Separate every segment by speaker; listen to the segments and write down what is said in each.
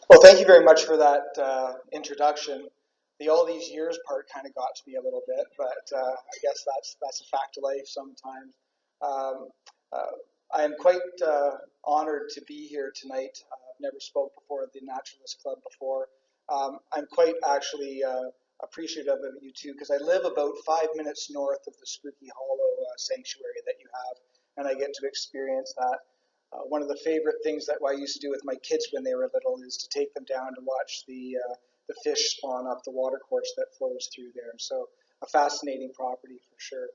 Speaker 1: Well, thank you very much for that introduction. The all these years part kind of got to me a little bit, but I guess that's a fact of life sometimes. Um, uh, I am quite honored to be here tonight. I've never spoke before at the Naturalist Club before. I'm quite actually appreciative of you too, because I live about 5 minutes north of the Spooky Hollow sanctuary that you have, and I get to experience that. One of the favorite things that I used to do with my kids when they were little is to take them down to watch the fish spawn up the watercourse that flows through there. So a fascinating property for sure.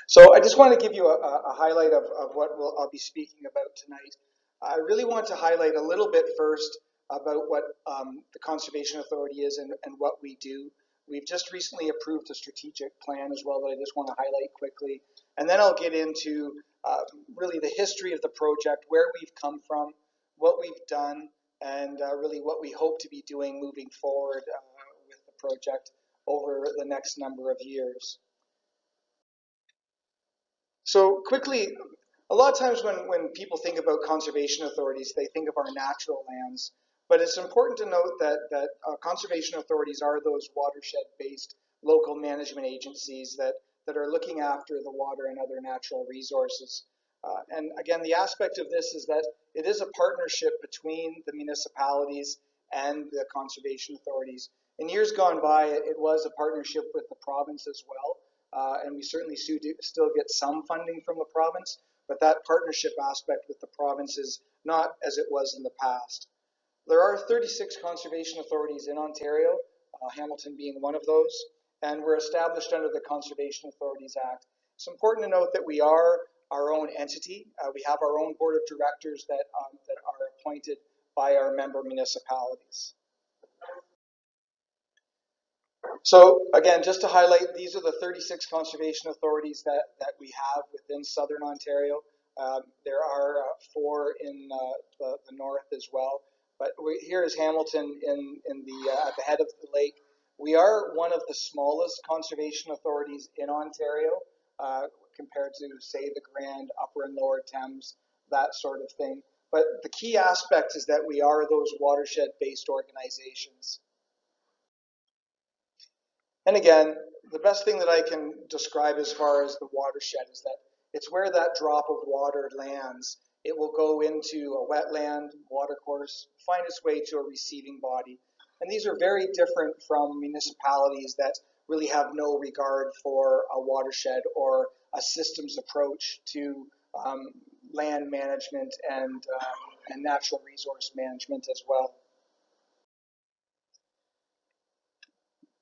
Speaker 1: So I just want to give you a highlight of what I'll be speaking about tonight. I really want to highlight a little bit first about what the Conservation Authority is and what we do. We've just recently approved a strategic plan as well that I just want to highlight quickly. And then I'll get into really the history of the project, where we've come from, what we've done, and really what we hope to be doing moving forward with the project over the next number of years. So quickly, a lot of times when people think about conservation authorities, they think of our natural lands. But it's important to note that conservation authorities are those watershed-based local management agencies that are looking after the water and other natural resources. And again, the aspect of this is that it is a partnership between the municipalities and the conservation authorities. In years gone by, it was a partnership with the province as well. And we certainly still get some funding from the province, but that partnership aspect with the province is not as it was in the past. There are 36 conservation authorities in Ontario, Hamilton being one of those, and we're established under the Conservation Authorities Act. It's important to note that we are our own entity. We have our own board of directors that are appointed by our member municipalities. So again, just to highlight, these are the 36 conservation authorities that we have within Southern Ontario. There are 4 in the north as well. But here is Hamilton at the head of the lake. We are one of the smallest conservation authorities in Ontario compared to, say, the Grand, Upper and Lower Thames, that sort of thing. But the key aspect is that we are those watershed-based organizations. And again, the best thing that I can describe as far as the watershed is that it's where that drop of water lands. It will go into a wetland, watercourse, find its way to a receiving body. And these are very different from municipalities that really have no regard for a watershed or a systems approach to land management and natural resource management as well.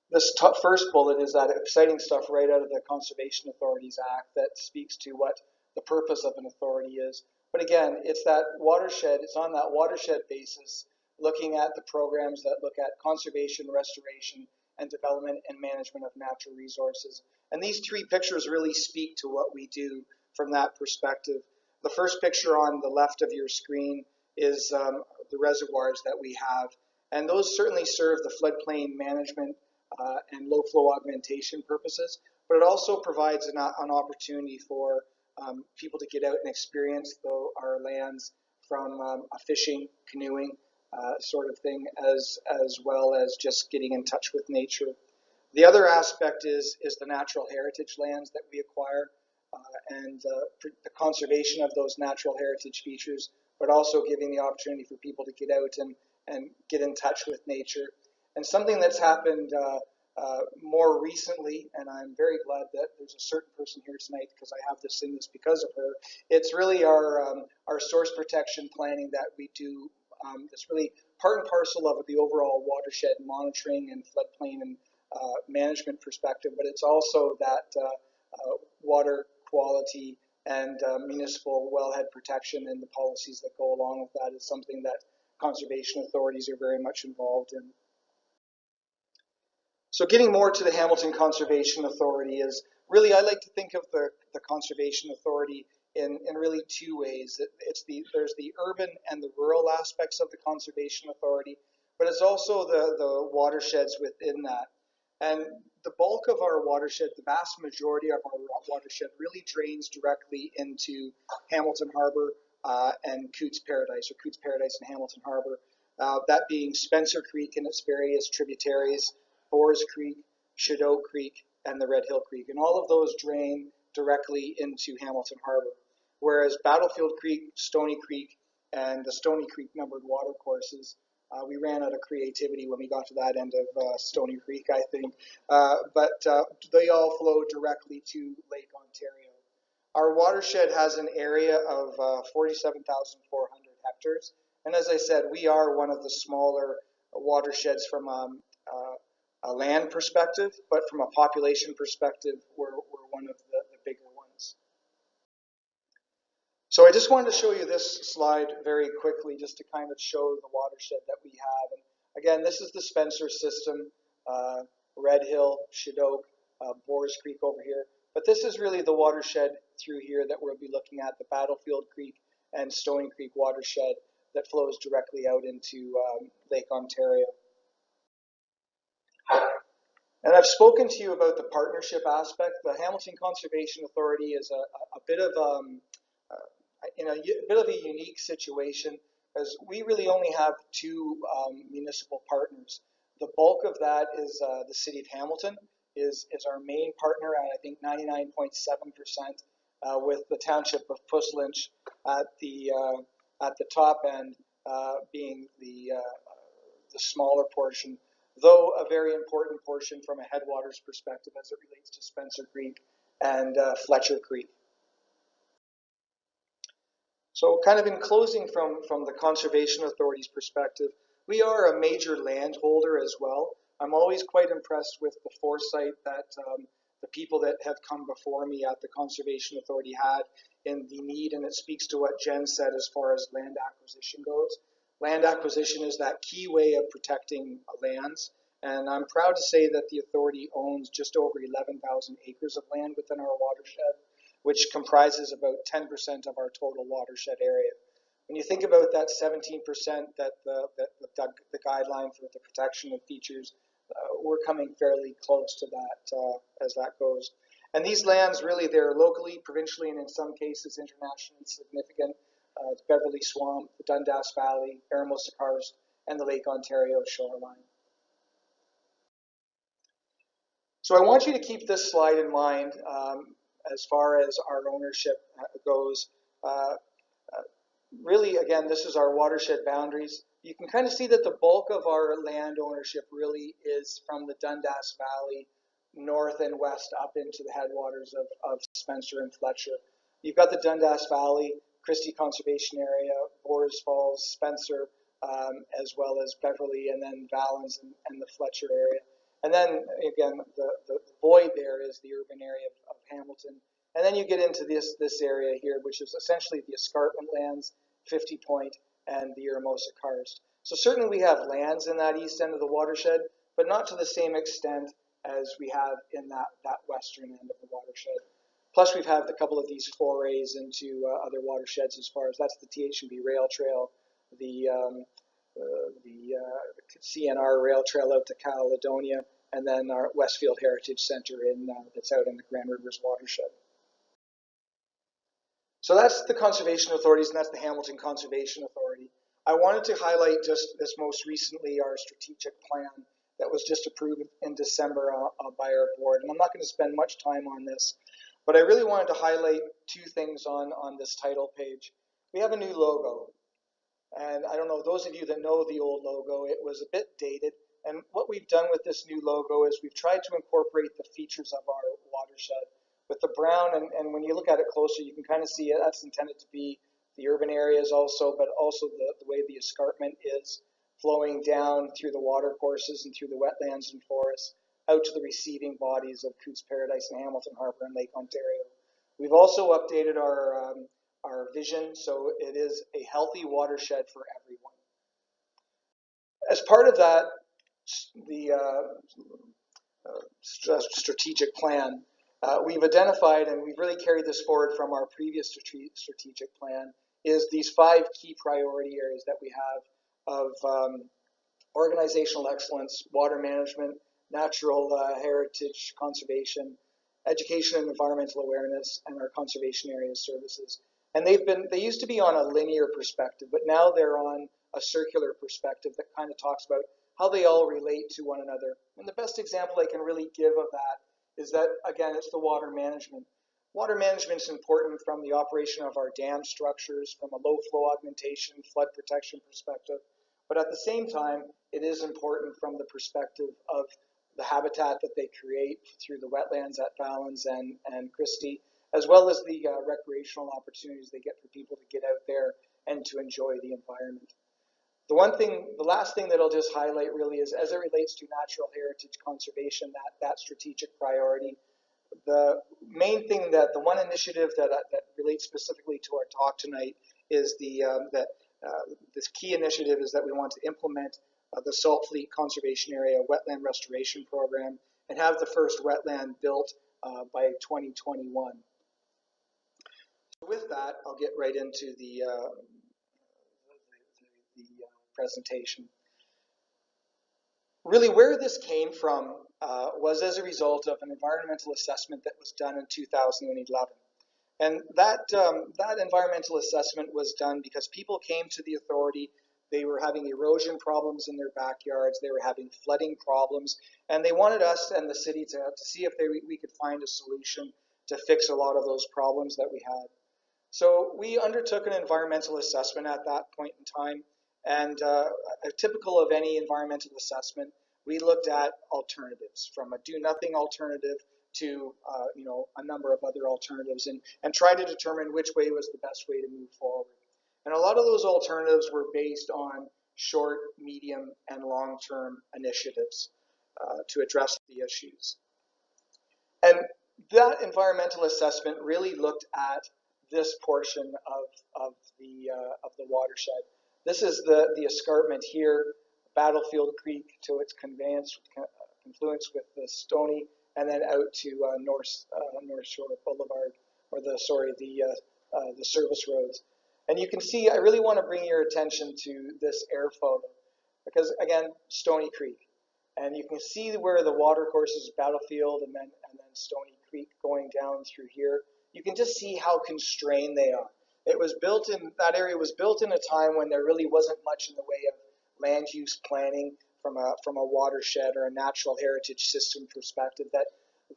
Speaker 1: This first bullet is that exciting stuff right out of the Conservation Authorities Act that speaks to what the purpose of an authority is. But again, it's that watershed, it's on that watershed basis, looking at the programs that look at conservation, restoration, and development and management of natural resources. And these 3 pictures really speak to what we do from that perspective. The first picture on the left of your screen is the reservoirs that we have. And those certainly serve the floodplain management and low flow augmentation purposes, but it also provides an opportunity for people to get out and experience our lands from a fishing, canoeing sort of thing, as well as just getting in touch with nature. The other aspect is the natural heritage lands that we acquire and the conservation of those natural heritage features, but also giving the opportunity for people to get out and get in touch with nature. And something that's happened more recently, and I'm very glad that there's a certain person here tonight because I have this in this because of her. It's really our source protection planning that we do. It's really part and parcel of the overall watershed monitoring and floodplain and management perspective, but it's also that water quality and municipal wellhead protection and the policies that go along with that is something that conservation authorities are very much involved in. So getting more to the Hamilton Conservation Authority is really, I like to think of the Conservation Authority in really 2 ways. There's the urban and the rural aspects of the Conservation Authority, but it's also the watersheds within that. And the bulk of our watershed, the vast majority of our watershed really drains directly into Hamilton Harbour and Cootes Paradise, or Cootes Paradise and Hamilton Harbour. That being Spencer Creek and its various tributaries, Boars Creek, Shadow Creek, and the Red Hill Creek. And all of those drain directly into Hamilton Harbour. Whereas Battlefield Creek, Stoney Creek, and the Stoney Creek numbered watercourses, we ran out of creativity when we got to that end of Stoney Creek, I think. But they all flow directly to Lake Ontario. Our watershed has an area of 47,400 hectares. And as I said, we are one of the smaller watersheds from a land perspective, but from a population perspective, we're one of the bigger ones. So I just wanted to show you this slide very quickly just to kind of show the watershed that we have. And again, this is the Spencer system, Red Hill, Shadoke, Boers Creek over here. But this is really the watershed through here that we'll be looking at, the Battlefield Creek and Stoney Creek watershed that flows directly out into Lake Ontario. And I've spoken to you about the partnership aspect. The Hamilton Conservation Authority is a bit of in a bit of a unique situation, as we really only have two municipal partners. The bulk of that is the City of Hamilton is our main partner at, I think, 99.7%, with the Township of Puslinch at the top end being the smaller portion, though a very important portion from a headwaters perspective as it relates to Spencer Creek and Fletcher Creek. So kind of in closing from the Conservation Authority's perspective, we are a major landholder as well. I'm always quite impressed with the foresight that the people that have come before me at the Conservation Authority had in the need, and it speaks to what Jen said as far as land acquisition goes. Land acquisition is that key way of protecting lands, and I'm proud to say that the authority owns just over 11,000 acres of land within our watershed, which comprises about 10% of our total watershed area. When you think about that 17% that the guideline for the protection of features, we're coming fairly close to that as that goes. And these lands really, they're locally, provincially, and in some cases internationally significant. The Beverly Swamp, the Dundas Valley, Eramosa Karst, and the Lake Ontario shoreline. So I want you to keep this slide in mind as far as our ownership goes. Really, again, this is our watershed boundaries. You can kind of see that the bulk of our land ownership really is from the Dundas Valley, north and west up into the headwaters of Spencer and Fletcher. You've got the Dundas Valley, Christie Conservation Area, Boers Falls, Spencer, as well as Beverly, and then Valens and the Fletcher area. And then, again, the void there is the urban area of Hamilton. And then you get into this area here, which is essentially the escarpment lands, 50 Point, and the Eramosa Karst. So certainly we have lands in that east end of the watershed, but not to the same extent as we have in that western end of the watershed. Plus we've had a couple of these forays into other watersheds as far as that's the TH&B Rail Trail, the CNR Rail Trail out to Caledonia, and then our Westfield Heritage Center that's out in the Grand Rivers watershed. So that's the conservation authorities, and that's the Hamilton Conservation Authority. I wanted to highlight just this most recently our strategic plan that was just approved in December by our board. And I'm not going to spend much time on this, but I really wanted to highlight two things on this title page. We have a new logo. And I don't know, those of you that know the old logo, it was a bit dated. And what we've done with this new logo is we've tried to incorporate the features of our watershed. With the brown, and when you look at it closer, you can kind of see it. That's intended to be the urban areas also, but also the way the escarpment is flowing down through the water courses and through the wetlands and forests out to the receiving bodies of Cootes Paradise and Hamilton Harbour and Lake Ontario. We've also updated our vision, so it is a healthy watershed for everyone. As part of that, the strategic plan, we've identified, and we've really carried this forward from our previous strategic plan, is these 5 key priority areas that we have of organizational excellence, water management, natural heritage conservation, education and environmental awareness, and our conservation area services. And they used to be on a linear perspective, but now they're on a circular perspective that kind of talks about how they all relate to one another. And the best example I can really give of that is that, again, it's the water management. Water management is important from the operation of our dam structures, from a low flow augmentation, flood protection perspective. But at the same time, it is important from the perspective of the habitat that they create through the wetlands at Valens and Christie, as well as the recreational opportunities they get for people to get out there and to enjoy the environment. The last thing that I'll just highlight really is as it relates to natural heritage conservation, that strategic priority, the main thing that the one initiative that relates specifically to our talk tonight is this key initiative is that we want to implement the Saltfleet Conservation Area Wetland Restoration Program and have the first wetland built by 2021. With that, I'll get right into the presentation. Really, where this came from was as a result of an environmental assessment that was done in 2011. And that environmental assessment was done because people came to the authority. They were having erosion problems in their backyards. They were having flooding problems. And they wanted us and the city to see if we could find a solution to fix a lot of those problems that we had. So we undertook an environmental assessment at that point in time. And typical of any environmental assessment, we looked at alternatives, from a do-nothing alternative to a number of other alternatives, and tried to determine which way was the best way to move forward. And a lot of those alternatives were based on short, medium, and long-term initiatives to address the issues. And that environmental assessment really looked at this portion of the watershed. This is the escarpment here, Battlefield Creek to its confluence with the Stoney, and then out to North Shore Boulevard, or the service roads. And you can see, I really want to bring your attention to this air photo, because again, Stoney Creek, and you can see where the water course is, Battlefield, and then Stoney Creek going down through here. You can just see how constrained they are. That area was built in a time when there really wasn't much in the way of land use planning from a watershed or a natural heritage system perspective, that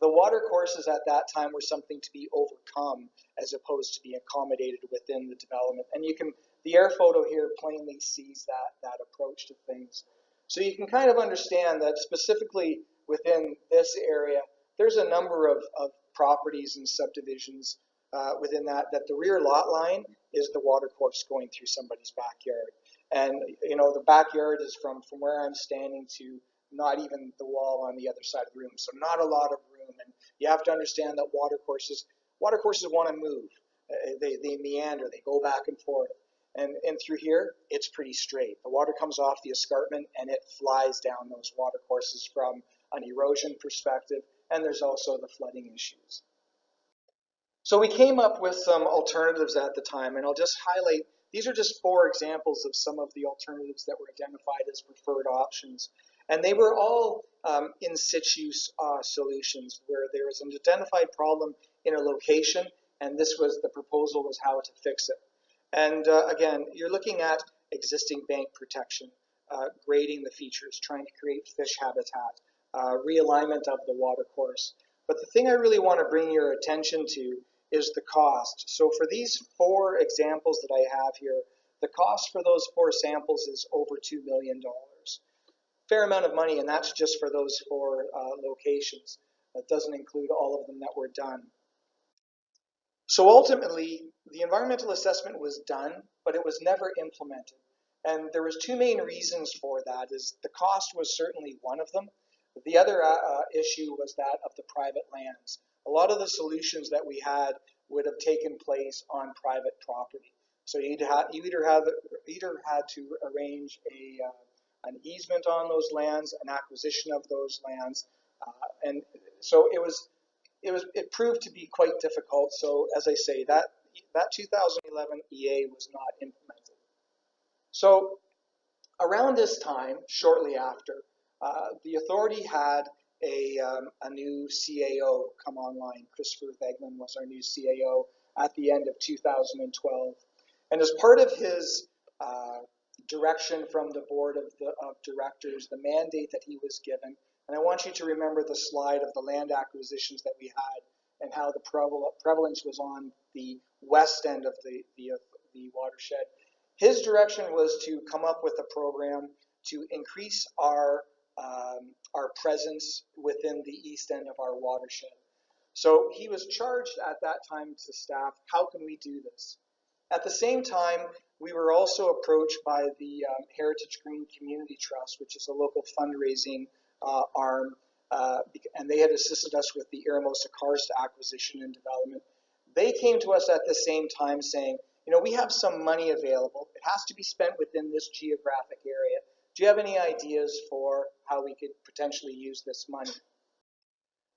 Speaker 1: the water courses at that time were something to be overcome as opposed to be accommodated within the development. And the air photo here plainly sees that approach to things. So you can kind of understand that specifically within this area, there's a number of properties and subdivisions within that the rear lot line is the water course going through somebody's backyard. And the backyard is from where I'm standing to not even the wall on the other side of the room. So not a lot of room. And you have to understand that water courses want to move. They meander, they go back and forth. And through here, it's pretty straight. The water comes off the escarpment and it flies down those water courses from an erosion perspective. And there's also the flooding issues. So we came up with some alternatives at the time, and I'll just highlight, these are just 4 examples of some of the alternatives that were identified as preferred options. And they were all in situ solutions, where there was an identified problem in a location, and the proposal was how to fix it. And again, you're looking at existing bank protection, grading the features, trying to create fish habitat, realignment of the water course. But the thing I really want to bring your attention to is the cost. So for these 4 examples that I have here, the cost for those 4 samples is over $2 million. Fair amount of money, and that's just for those 4 locations. That doesn't include all of them that were done. So ultimately, the environmental assessment was done, but it was never implemented. And there was 2 main reasons for that. Is the cost was certainly one of them. The other issue was that of the private lands. A lot of the solutions that we had would have taken place on private property. So you either had to arrange an easement on those lands, an acquisition of those lands, and so it proved to be quite difficult. So as I say, that 2011 EA was not implemented. So around this time, shortly after, the authority had a new CAO come online. Christopher Vegman was our new CAO at the end of 2012. And as part of his direction from the board of directors, the mandate that he was given, and I want you to remember the slide of the land acquisitions that we had and how the prevalence was on the west end of the watershed. His direction was to come up with a program to increase our presence within the east end of our watershed. So he was charged at that time to staff, how can we do this? At the same time, we were also approached by the Heritage Green Community Trust, which is a local fundraising arm and they had assisted us with the Iramosa Karst acquisition and development. They came to us at the same time saying, you know, we have some money available. It has to be spent within this geographic area. Do you have any ideas for how we could potentially use this money?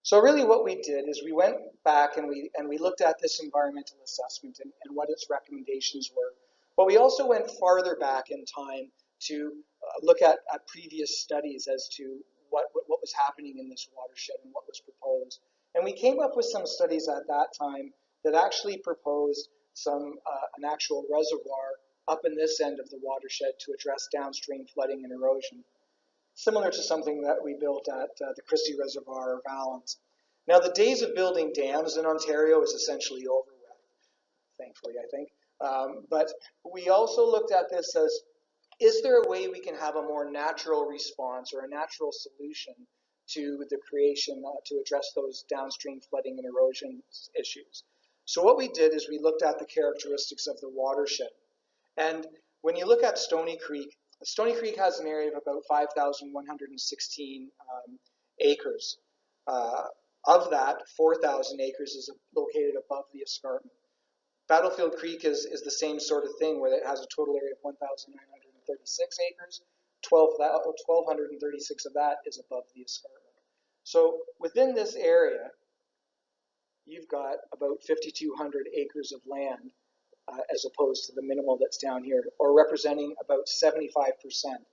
Speaker 1: So really what we did is we went back and we looked at this environmental assessment and what its recommendations were. But we also went farther back in time to look at previous studies as to what was happening in this watershed and what was proposed. And we came up with some studies at that time that actually proposed an actual reservoir up in this end of the watershed to address downstream flooding and erosion, similar to something that we built at the Christie Reservoir or Valens. Now, the days of building dams in Ontario is essentially over with, thankfully, I think. But we also looked at this as, is there a way we can have a more natural response or a natural solution to the creation to address those downstream flooding and erosion issues? So what we did is we looked at the characteristics of the watershed. And when you look at Stoney Creek has an area of about 5,116 acres. Of that, 4,000 acres is located above the escarpment. Battlefield Creek is the same sort of thing, where it has a total area of 1,936 acres. 1,236 of that is above the escarpment. So within this area, you've got about 5,200 acres of land, as opposed to the minimal that's down here, or representing about 75%.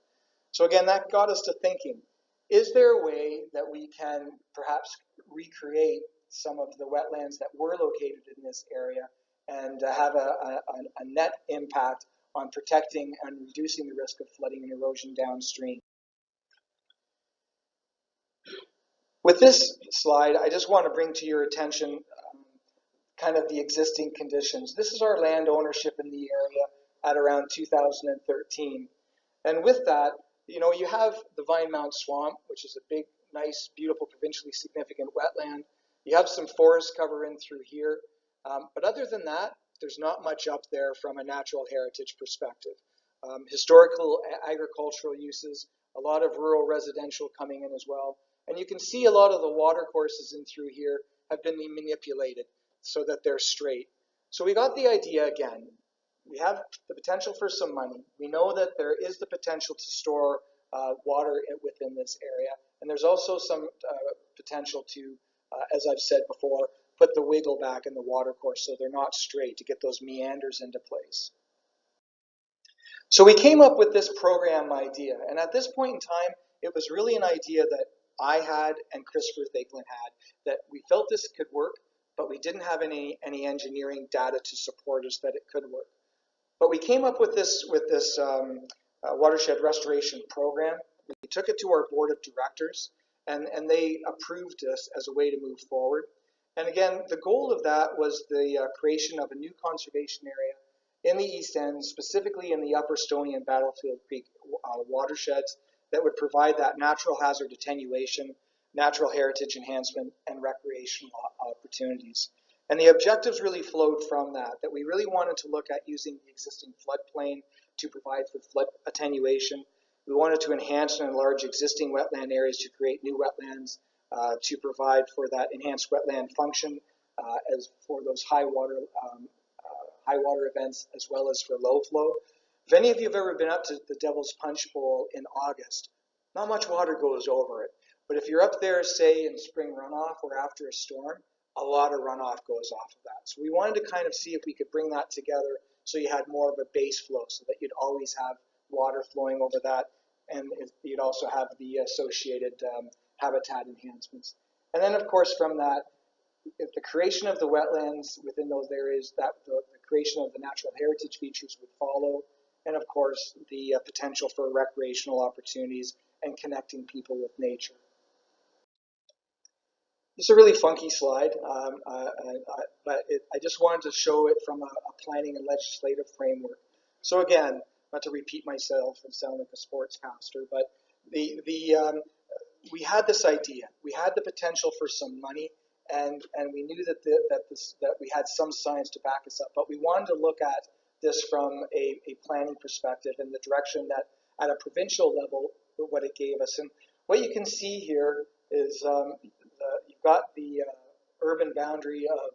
Speaker 1: So again, that got us to thinking, is there a way that we can perhaps recreate some of the wetlands that were located in this area and have a net impact on protecting and reducing the risk of flooding and erosion downstream? With this slide, I just want to bring to your attention kind of the existing conditions. This is our land ownership in the area at around 2013. And with that, you know, you have the Vinemount Swamp, which is a big, nice, beautiful, provincially significant wetland. You have some forest cover in through here. But other than that, there's not much up there from a natural heritage perspective. Historical agricultural uses, a lot of rural residential coming in as well. And you can see a lot of the water courses in through here have been manipulated so that they're straight. So we got the idea again. We have the potential for some money. We know that there is the potential to store water within this area. And there's also some potential to, as I've said before, put the wiggle back in the water course so they're not straight, to get those meanders into place. So we came up with this program idea. And at this point in time, it was really an idea that I had and Christopher Thiglen had, that we felt this could work, but we didn't have any engineering data to support us that it could work. But we came up with this watershed restoration program. We took it to our board of directors, and they approved us as a way to move forward. And again, the goal of that was the creation of a new conservation area in the East End, specifically in the Upper Stoney and Battlefield Creek watersheds, that would provide that natural hazard attenuation, natural heritage enhancement, and recreational opportunities. And the objectives really flowed from that we really wanted to look at using the existing floodplain to provide for flood attenuation. We wanted to enhance and enlarge existing wetland areas to create new wetlands, to provide for that enhanced wetland function, as for those high water events, as well as for low flow. If any of you have ever been up to the Devil's Punch Bowl in August, not much water goes over it. But if you're up there, say, in spring runoff or after a storm, a lot of runoff goes off of that. So we wanted to kind of see if we could bring that together so you had more of a base flow, so that you'd always have water flowing over that, and you'd also have the associated habitat enhancements. And then, of course, from that, if the creation of the wetlands within those areas, that the creation of the natural heritage features would follow, and of course, the potential for recreational opportunities and connecting people with nature. It's a really funky slide, but I just wanted to show it from a planning and legislative framework. So again, not to repeat myself and sound like a sportscaster, but we had this idea. We had the potential for some money, and we knew that we had some science to back us up. But we wanted to look at this from a planning perspective and the direction that, at a provincial level, what it gave us. And what you can see here is you've got the urban boundary of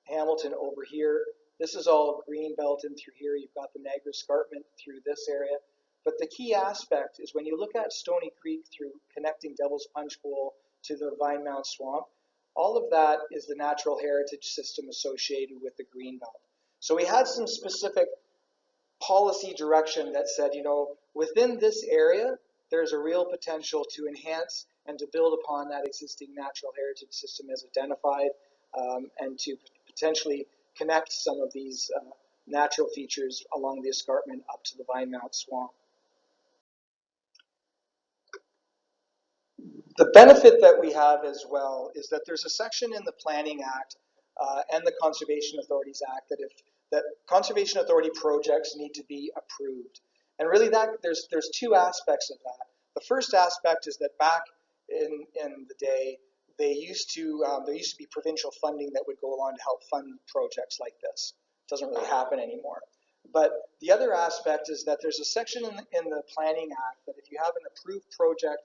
Speaker 1: Hamilton over here. This is all green belt in through here. You've got the Niagara Escarpment through this area. But the key aspect is when you look at Stoney Creek through connecting Devil's Punch Bowl to the Vinemount Swamp, all of that is the natural heritage system associated with the Greenbelt. So we had some specific policy direction that said, you know, within this area, there's a real potential to enhance and to build upon that existing natural heritage system as identified, and to potentially connect some of these natural features along the escarpment up to the Vinemount Swamp. The benefit that we have as well is that there's a section in the Planning Act and the Conservation Authorities Act that Conservation Authority projects need to be approved. And really there's two aspects of that. The first aspect is that back in the day, there used to be provincial funding that would go along to help fund projects like this. It doesn't really happen anymore. But the other aspect is that there's a section in the Planning Act that if you have an approved project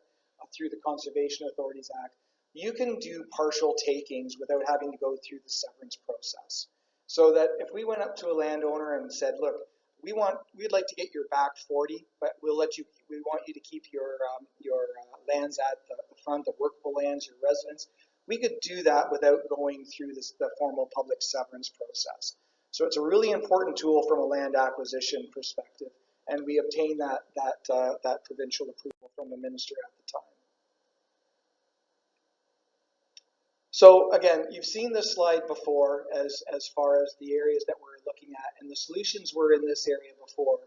Speaker 1: through the Conservation Authorities Act, you can do partial takings without having to go through the severance process. So that if we went up to a landowner and said, look, we'd like to get your back 40, but we want you to keep your lands at the front, the workable lands, your residence, we could do that without going through the formal public severance process. So it's a really important tool from a land acquisition perspective, and we obtained that provincial approval from the minister at the time. So again, you've seen this slide before as far as the areas that we're looking at, and the solutions were in this area before.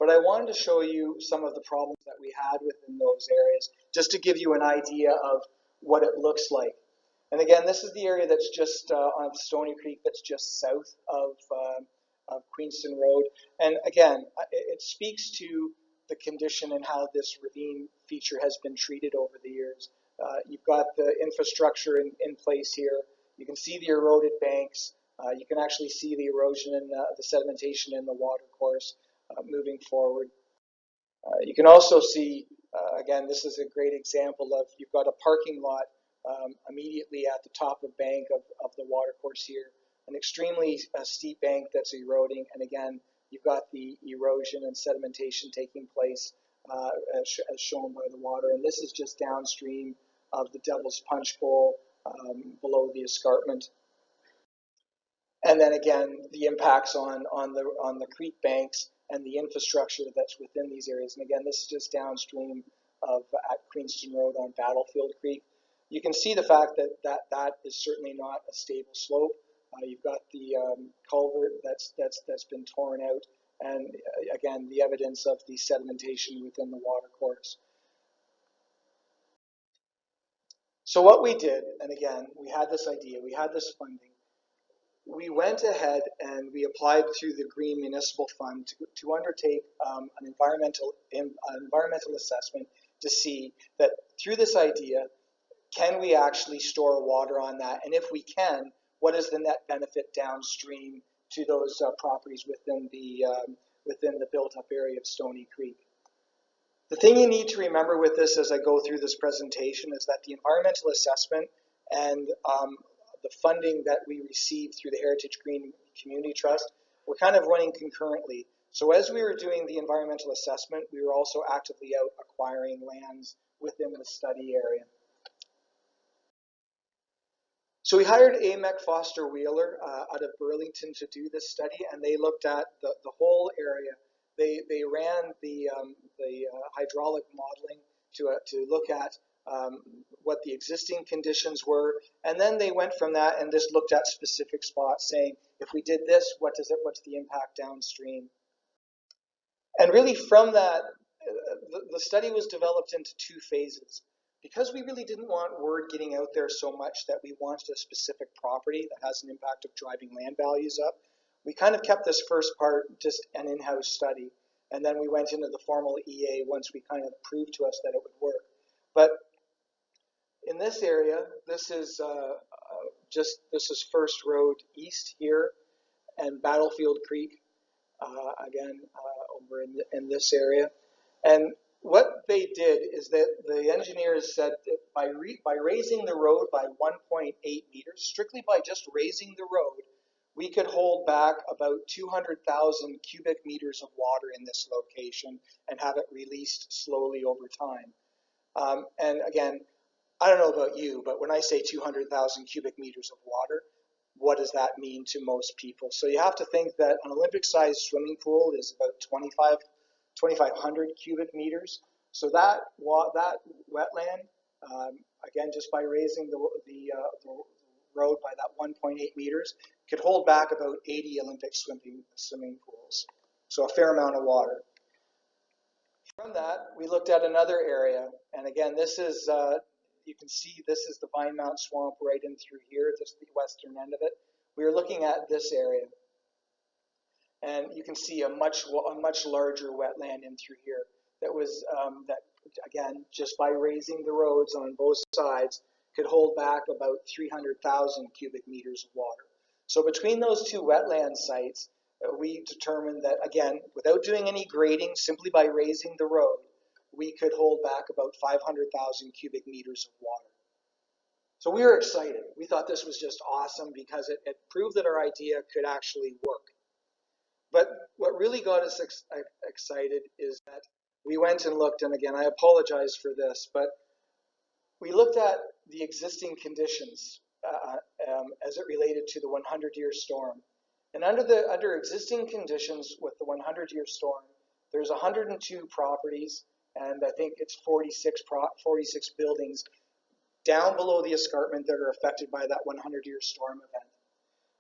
Speaker 1: But I wanted to show you some of the problems that we had within those areas, just to give you an idea of what it looks like. And again, this is the area that's just on Stoney Creek, that's just south of Queenston Road. And again, it speaks to the condition and how this ravine feature has been treated over the years. You've got the infrastructure in place here. You can see the eroded banks. You can actually see the erosion and the sedimentation in the water course moving forward. You can also see, again, this is a great example of, you've got a parking lot immediately at the top of bank of the water course here, an extremely steep bank that's eroding, and again, you've got the erosion and sedimentation taking place as shown by the water, and this is just downstream of the Devil's Punch Bowl below the escarpment. And then again, the impacts on the creek banks and the infrastructure that's within these areas. And again, this is just downstream of at Queenston Road on Battlefield Creek. You can see the fact that is certainly not a stable slope. You've got the culvert that's been torn out, and again, the evidence of the sedimentation within the water course. So what we did, and again, we had this idea, we had this funding. We went ahead and we applied to the Green Municipal Fund to undertake an environmental assessment to see that through this idea, can we actually store water on that? And if we can, what is the net benefit downstream to those properties within the built-up area of Stoney Creek? The thing you need to remember with this as I go through this presentation is that the environmental assessment and the funding that we received through the Heritage Green Community Trust were kind of running concurrently. So as we were doing the environmental assessment, we were also actively out acquiring lands within the study area. So we hired AMEC Foster Wheeler out of Burlington to do this study, and they looked at the whole area. They ran the hydraulic modeling to look at what the existing conditions were, and then they went from that and just looked at specific spots, saying, if we did this, what's the impact downstream? And really from that, the study was developed into two phases. Because we really didn't want word getting out there so much that we wanted a specific property that has an impact of driving land values up, we kind of kept this first part just an in-house study. And then we went into the formal EA once we kind of proved to us that it would work. But in this area, this is First Road East here, and Battlefield Creek, again, over in this area. And what they did is that the engineers said that by raising the road by 1.8 meters, strictly by just raising the road, we could hold back about 200,000 cubic meters of water in this location and have it released slowly over time. And again, I don't know about you, but when I say 200,000 cubic meters of water, what does that mean to most people? So you have to think that an Olympic-sized swimming pool is about 2,500 cubic meters. So that wetland, again, just by raising the road by that 1.8 meters, could hold back about 80 Olympic swimming pools. So a fair amount of water. From that, we looked at another area, and again, this is, you can see this is the Vine Mount Swamp right in through here, just the western end of it. We were looking at this area, and you can see a much larger wetland in through here that was, that again, just by raising the roads on both sides, could hold back about 300,000 cubic meters of water. So between those two wetland sites, we determined that, again, without doing any grading, simply by raising the road, we could hold back about 500,000 cubic meters of water. So we were excited. We thought this was just awesome because it proved that our idea could actually work. But what really got us excited is that we went and looked, and again, I apologize for this, but we looked at the existing conditions as it related to the 100-year storm. And under existing conditions with the 100-year storm, there's 102 properties, and I think it's 46 buildings down below the escarpment that are affected by that 100-year storm event.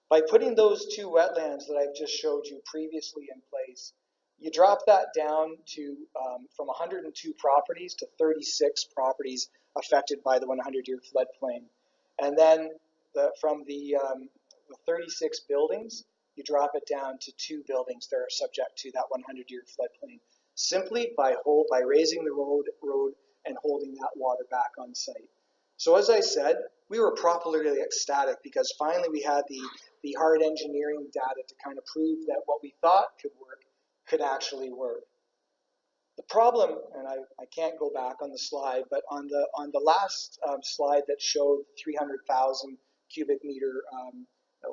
Speaker 1: By putting those two wetlands that I've just showed you previously in place, you drop that down to from 102 properties to 36 properties affected by the 100-year floodplain. And then from the 36 buildings, you drop it down to 2 buildings that are subject to that 100-year floodplain, simply by raising the road and holding that water back on site. So as I said, we were properly ecstatic because finally we had the hard engineering data to kind of prove that what we thought could work could actually work. The problem, and I can't go back on the slide, but on the last slide that showed 300,000 cubic meter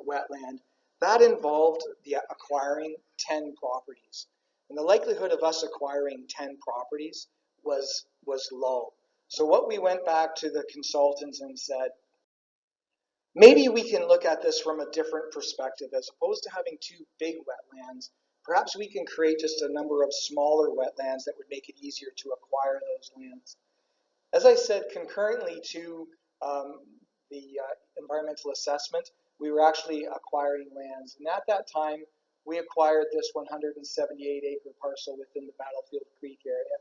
Speaker 1: wetland, that involved acquiring 10 properties. And the likelihood of us acquiring 10 properties was low. So what we went back to the consultants and said, maybe we can look at this from a different perspective. As opposed to having 2 big wetlands, perhaps we can create just a number of smaller wetlands that would make it easier to acquire those lands. As I said, concurrently to the environmental assessment, we were actually acquiring lands. And at that time, we acquired this 178-acre parcel within the Battlefield Creek area.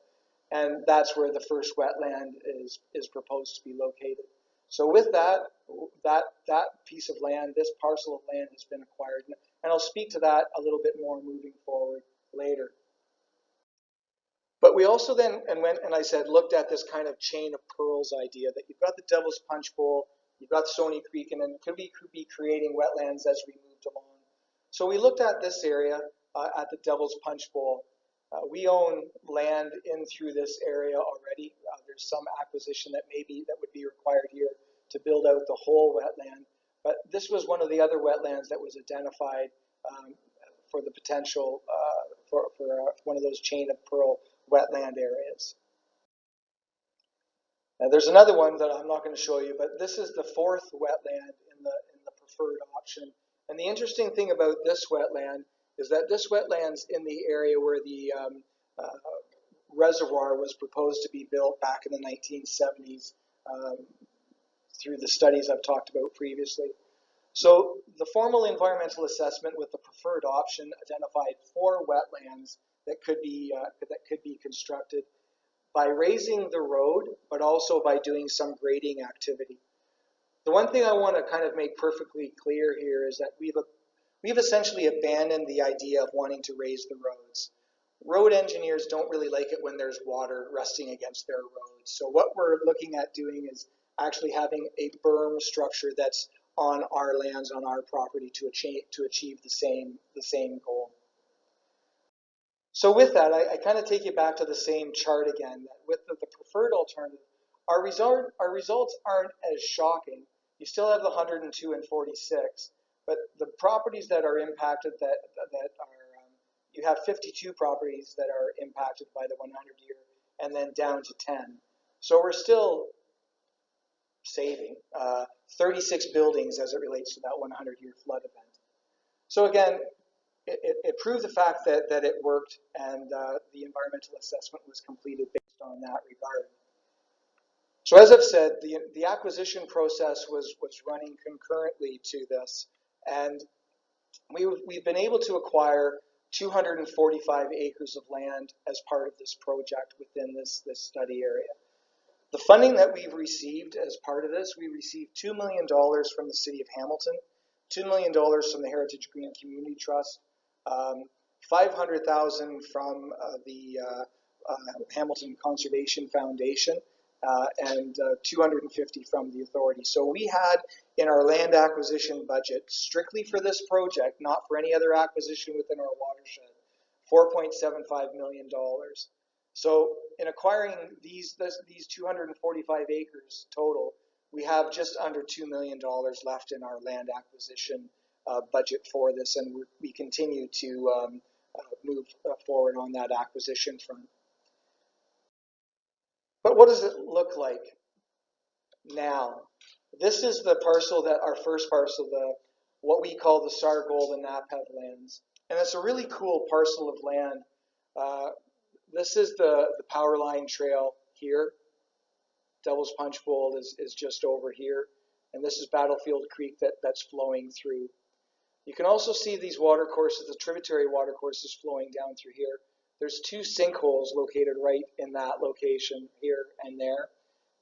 Speaker 1: And that's where the first wetland is proposed to be located. So with that piece of land, this parcel of land has been acquired. And I'll speak to that a little bit more moving forward later. But we also then looked at this kind of chain of pearls idea that you've got the Devil's Punch Bowl, you've got Stoney Creek, and then could we be creating wetlands as we moved along? So we looked at this area at the Devil's Punch Bowl. We own land in through this area already. There's some acquisition that would be required here to build out the whole wetland. But this was one of the other wetlands that was identified for the potential for one of those chain of pearl wetland areas. Now there's another one that I'm not going to show you, but this is the 4th wetland in the preferred option. And the interesting thing about this wetland is that this wetland's in the area where the reservoir was proposed to be built back in the 1970s through the studies I've talked about previously. So the formal environmental assessment with the preferred option identified 4 wetlands that could be constructed by raising the road, but also by doing some grading activity. The one thing I want to kind of make perfectly clear here is that we've essentially abandoned the idea of wanting to raise the roads. Road engineers don't really like it when there's water resting against their roads. So what we're looking at doing is actually having a berm structure that's on our lands, on our property, to achieve the same goal. So with that, I kind of take you back to the same chart again. With the preferred alternative, our results aren't as shocking. You still have the 102 and 46, but the properties that are impacted that are you have 52 properties that are impacted by the 100-year, and then down to 10. So we're still saving 36 buildings as it relates to that 100-year flood event. So again, it proved the fact that it worked, and the environmental assessment was completed based on that regard. So as I've said, the acquisition process was running concurrently to this, and we've been able to acquire 245 acres of land as part of this project within this study area. The funding that we've received as part of this, we received $2 million from the City of Hamilton, $2 million from the Heritage Green Community Trust, $500,000 from the Hamilton Conservation Foundation, and $250 from the authority. So we had in our land acquisition budget, strictly for this project, not for any other acquisition within our watershed, $4.75 million. So in acquiring these 245 acres total, we have just under $2 million left in our land acquisition budget for this, and we continue to move forward on that acquisition front. But what does it look like now? This is the parcel that our first parcel, what we call the Sar Gold and Napev lands, and it's a really cool parcel of land. This is the power line trail here. Devil's Punch Bowl is just over here, and this is Battlefield Creek that's flowing through. You can also see these water courses, the tributary water courses flowing down through here. There's two sinkholes located right in that location here and there,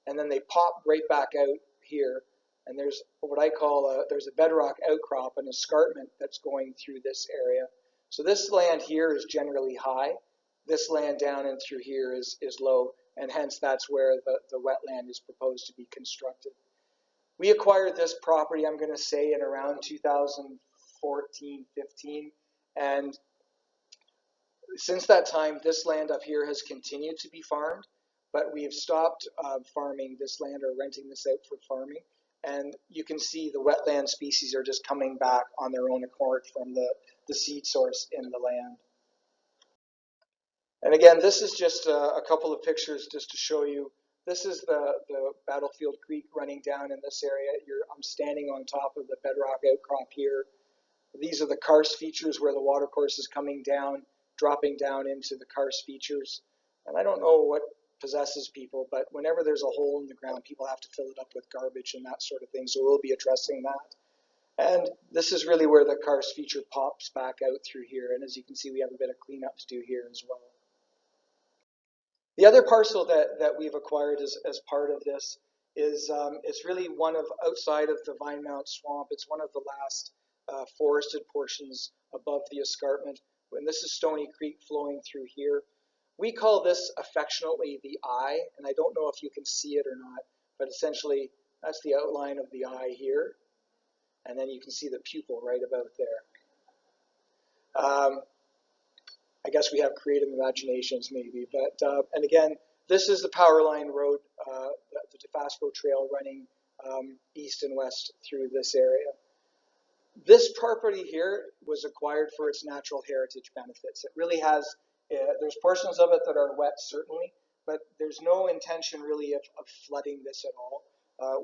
Speaker 1: and then they pop right back out here. And there's what I call there's a bedrock outcrop, an escarpment that's going through this area. So this land here is generally high. This land down and through here is low, and hence that's where the wetland is proposed to be constructed. We acquired this property, I'm going to say, in around 2014, 15, and since that time, this land up here has continued to be farmed, but we have stopped farming this land or renting this out for farming. And you can see the wetland species are just coming back on their own accord from the seed source in the land. And again, this is just a couple of pictures just to show you. This is the Battlefield Creek running down in this area. I'm standing on top of the bedrock outcrop here. These are the karst features where the water course is coming down, dropping down into the karst features. And I don't know what possesses people, but whenever there's a hole in the ground, people have to fill it up with garbage and that sort of thing. So we'll be addressing that. And this is really where the karst feature pops back out through here. And as you can see, we have a bit of cleanup to do here as well. The other parcel that we've acquired as part of this is it's really one of outside of the Vine Mount Swamp. It's one of the last forested portions above the escarpment. And this is Stoney Creek flowing through here. We call this affectionately the eye, and I don't know if you can see it or not, but essentially that's the outline of the eye here. And then you can see the pupil right about there. I guess we have creative imaginations maybe, but, and again, this is the Power Line Road, the DeFasco Trail running east and west through this area. This property here was acquired for its natural heritage benefits. It really has, there's portions of it that are wet certainly, but there's no intention really of flooding this at all.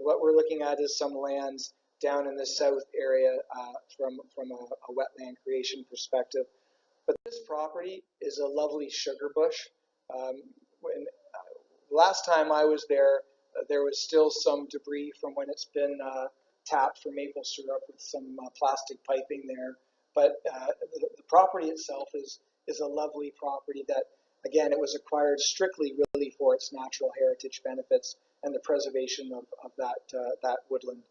Speaker 1: What we're looking at is some lands down in the south area from a wetland creation perspective. But this property is a lovely sugar bush. Last time I was there, there was still some debris from when it's been tapped for maple syrup with some plastic piping there. But the property itself is a lovely property that, again, it was acquired strictly really for its natural heritage benefits and the preservation of that woodland.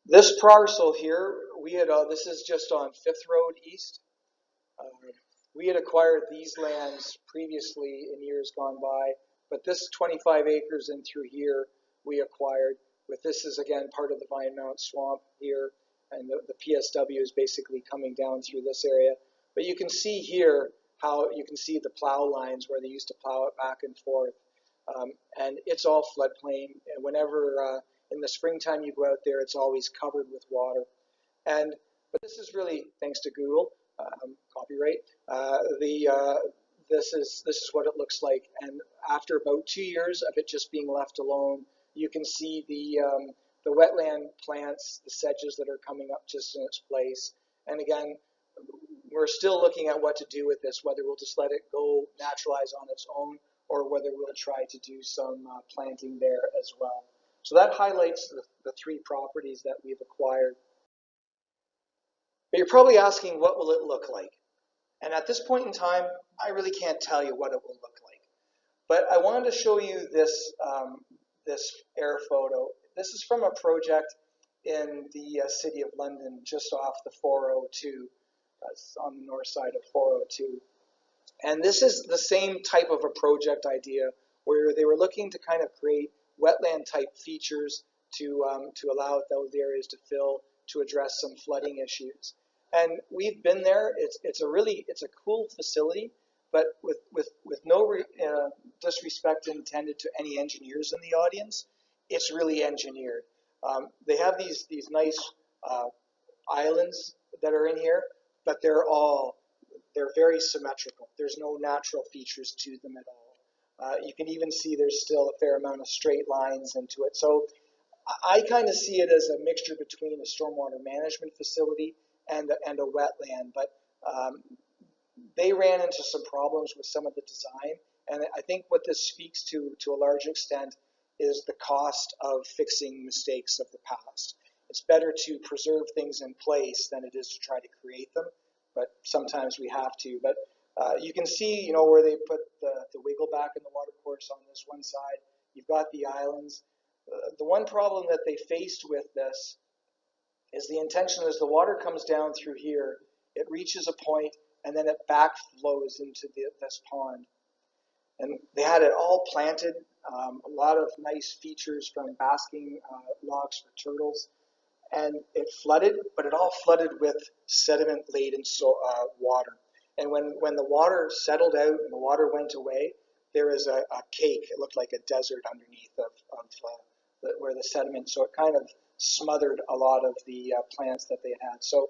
Speaker 1: This parcel here, we had, this is just on 5th Road East. We had acquired these lands previously in years gone by, but this 25 acres in through here we acquired. With this is again part of the Vine Mount Swamp here, and the PSW is basically coming down through this area. But you can see here how you can see the plow lines where they used to plow it back and forth. And it's all floodplain. And whenever in the springtime you go out there, it's always covered with water. But this is really thanks to Google, copyright. This is what it looks like. And after about 2 years of it just being left alone, you can see the wetland plants, the sedges that are coming up just in its place. And again, we're still looking at what to do with this, whether we'll just let it go naturalize on its own, or whether we'll try to do some planting there as well. So that highlights the 3 properties that we've acquired. But you're probably asking, what will it look like? And at this point in time, I really can't tell you what it will look like. But I wanted to show you this, this air photo. This is from a project in the city of London, just off the 402. That's on the north side of 402. And this is the same type of a project idea where they were looking to kind of create wetland type features to allow those areas to fill, to address some flooding issues. And we've been there. It's a cool facility, but with no disrespect intended to any engineers in the audience, it's really engineered. They have these nice islands that are in here, but they're very symmetrical. There's no natural features to them at all. You can even see there's still a fair amount of straight lines into it. So I kind of see it as a mixture between a stormwater management facility and a wetland, but they ran into some problems with some of the design, and I think what this speaks to a large extent is the cost of fixing mistakes of the past. It's better to preserve things in place than it is to try to create them, but sometimes we have to. But you can see, where they put the wiggle back in the water course on this one side. You've got the islands. The one problem that they faced with this is the intention is the water comes down through here, it reaches a point, and then it backflows into this pond. And they had it all planted, a lot of nice features from basking logs for turtles. And it flooded, but it all flooded with sediment-laden water. And when the water settled out and the water went away, there was a cake. It looked like a desert underneath where the sediment, so it kind of smothered a lot of the plants that they had. So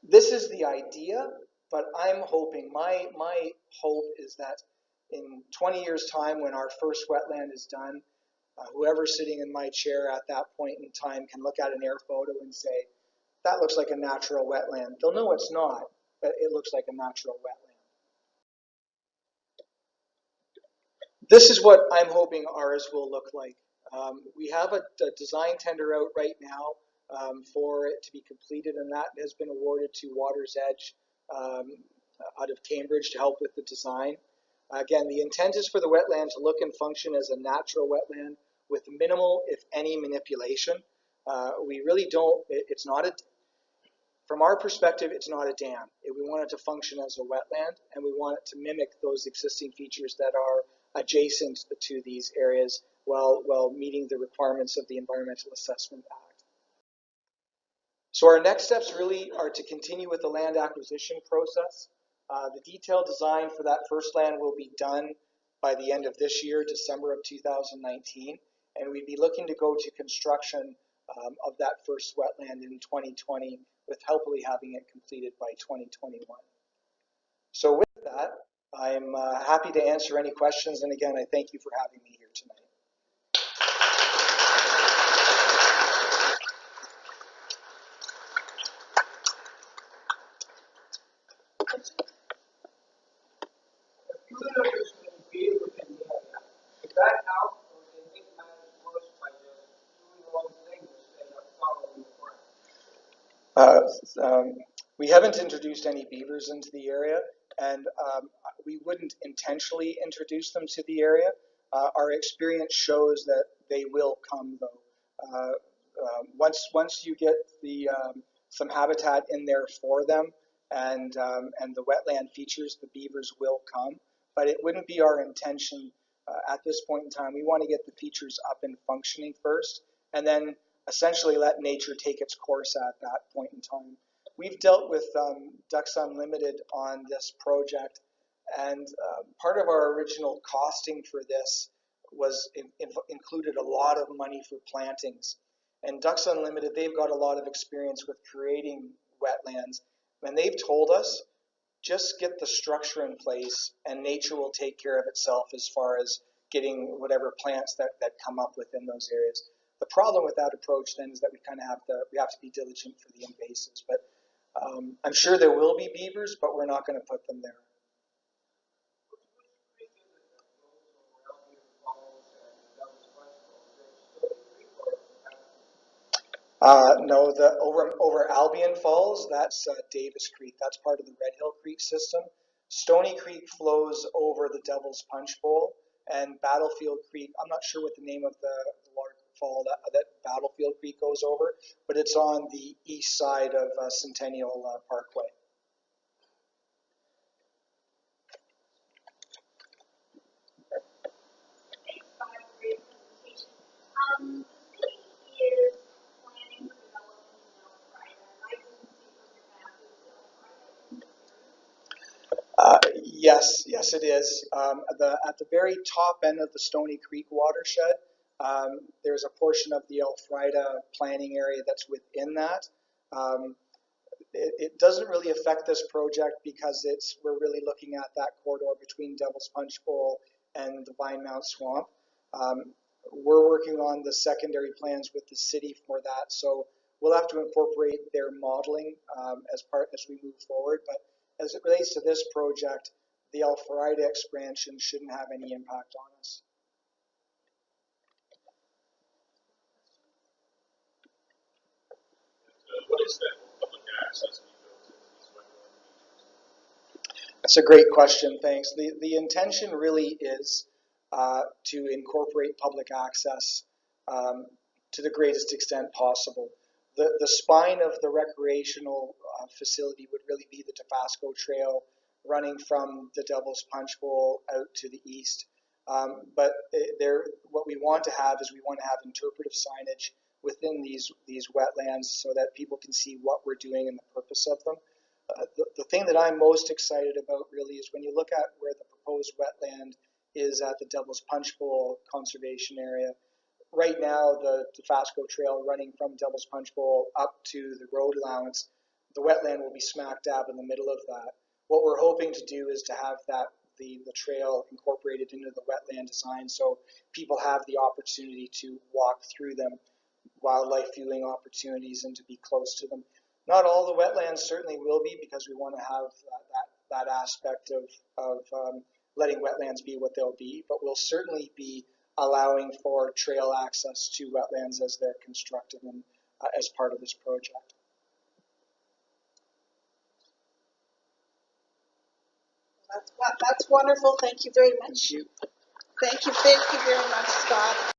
Speaker 1: this is the idea, but I'm hoping, my hope is that in 20 years' time, when our first wetland is done, whoever's sitting in my chair at that point in time can look at an air photo and say, that looks like a natural wetland. They'll know it's not, but it looks like a natural wetland. This is what I'm hoping ours will look like. We have a design tender out right now for it to be completed, and that has been awarded to Watershed out of Cambridge to help with the design. Again, the intent is for the wetland to look and function as a natural wetland with minimal, if any, manipulation. We really don't, it's not from our perspective, it's not a dam. We want it to function as a wetland, and we want it to mimic those existing features that are adjacent to these areas while meeting the requirements of the Environmental Assessment Act. So our next steps really are to continue with the land acquisition process. The detailed design for that first land will be done by the end of this year, December of 2019, and we'd be looking to go to construction of that first wetland in 2020, with hopefully having it completed by 2021. So with that, I'm happy to answer any questions, and again, I thank you for having me here tonight. We haven't introduced any beavers into the area, and we wouldn't intentionally introduce them to the area. Our experience shows that they will come, though. Once you get some habitat in there for them, and the wetland features, the beavers will come. But it wouldn't be our intention at this point in time. We want to get the features up and functioning first, and then essentially let nature take its course at that point in time. we've dealt with Ducks Unlimited on this project, and part of our original costing for this was included a lot of money for plantings. And Ducks Unlimited, they've got a lot of experience with creating wetlands, and they've told us just get the structure in place and nature will take care of itself as far as getting whatever plants that come up within those areas. The problem with that approach then is that we have to be diligent for the invasives. But I'm sure there will be beavers, but we're not going to put them there. No, the over Albion Falls, that's Davis Creek. That's part of the Red Hill Creek system. Stoney Creek flows over the Devil's Punch Bowl, and Battlefield Creek, I'm not sure what the name of the waterfall that Battlefield Creek goes over, but it's on the east side of Centennial Parkway. Yes, it is. At the very top end of the Stoney Creek watershed, there's a portion of the Elfrida planning area that's within that. Um, it doesn't really affect this project because we're really looking at that corridor between Devil's Punch Bowl and the Vine Mount Swamp. Um, we're working on the secondary plans with the city for that, so we'll have to incorporate their modeling as we move forward. But as it relates to this project, the Alpharida expansion shouldn't have any impact on us.
Speaker 2: What is that public access we built to these wetland features?
Speaker 1: That's a great question, thanks. The intention really is to incorporate public access to the greatest extent possible. The spine of the recreational facility would really be the Tabasco Trail running from the Devil's Punch Bowl out to the east. But what we want to have is we want to have interpretive signage within these wetlands so that people can see what we're doing and the purpose of them. The thing that I'm most excited about really is when you look at where the proposed wetland is at the Devil's Punch Bowl conservation area. Right now, the Tabasco Trail running from Devil's Punch Bowl up to the road allowance, the wetland will be smack dab in the middle of that. What we're hoping to do is to have the trail incorporated into the wetland design so people have the opportunity to walk through them, wildlife viewing opportunities, and to be close to them. Not all the wetlands certainly will be, because we want to have that aspect of letting wetlands be what they'll be, but we'll certainly be allowing for trail access to wetlands as they're constructed and as part of this project.
Speaker 3: That's wonderful. Thank you very much.
Speaker 1: Thank you.
Speaker 3: Thank you very much, Scott.